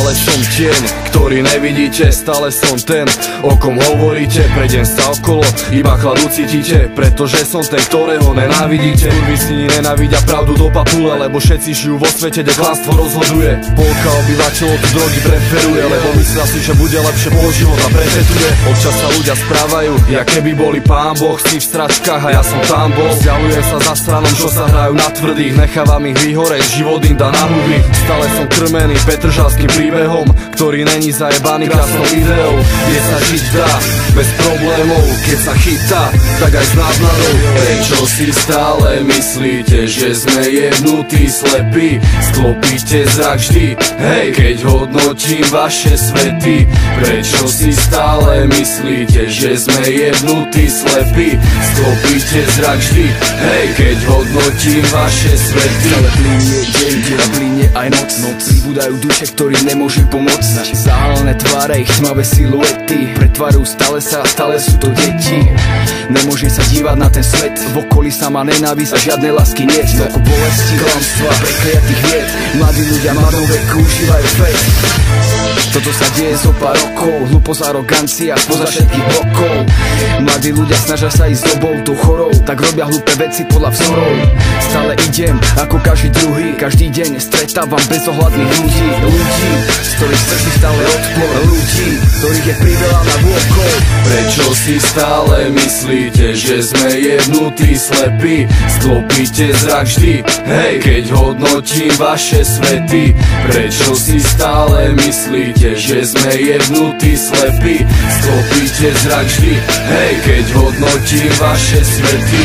Stále som tieň, ktorý nevidíte, stále som ten, o kom hovoríte. Prejdem sa okolo, iba chladu cítite, pretože som ten, ktorého nenávidíte. Kurvisni nenávidia pravdu do papule, lebo všetci žijú vo svete, kde klamstvo rozhoduje. Polka obyvateľov tu drogy preferuje, lebo myslia si, že bude lepšie položivot a prefetuje. Občas sa ľudia správajú, jak keby boli pán Boh, si v stračkách a ja som tam bol. Vzdialujem sa za stranom, čo sa hrajú na tvrdých, nechávam ich vyhoreť, život im dá na huby. Stále som krmený petržalským príbehom, ktorý není zajebaný krásnou ideou, kde sa žiť dá bez problémov. Keď sa chytá, tak aj s náznadou. Prečo si stále myslíte, že sme jebnutí slepí? Sklopíte zrak vždy, hej, keď hodnotím vaše svety. Prečo si stále myslíte, že sme jebnutí slepí? Sklopíte zrak vždy, hej, keď hodnotím vaše svety. Stále plynie deň, a plynie aj noc. Pribúdajú duše, ktorí nemôžu pomôcť. Zahalené tváre, ich tmavé siluety pretvarujú stále sú to deti. Nemôže sa dívať na ten svet, v okolí sama nenávisť a žiadnej lásky nie. Toľko bolesti, klamstva, prekliatých vied. Mladí ľudia v mladom veku užívajú fake. Toto sa deje zo pár rokov, hlúposť, arogancia spoza všetkých blokov. Mladí ľudia snažia sa ísť dobou, tou chorou, tak robia hlúpe veci podľa vzorov. Stále idem ako každý druhý, každý deň stretávam bezohľadných ľudí. Ľudí, z ktorých srdci stále odpor. Ľudí, ktorých je priveľa na vôkol. Prečo si stále myslíte, že sme jebnutí slepí? Sklopíte zrak vždy, hej, keď hodnotím vaše svety. Prečo si stále myslíte, že sme jebnutí slepí? Sklopíte zrak vždy, hej, keď hodnotím vaše svety.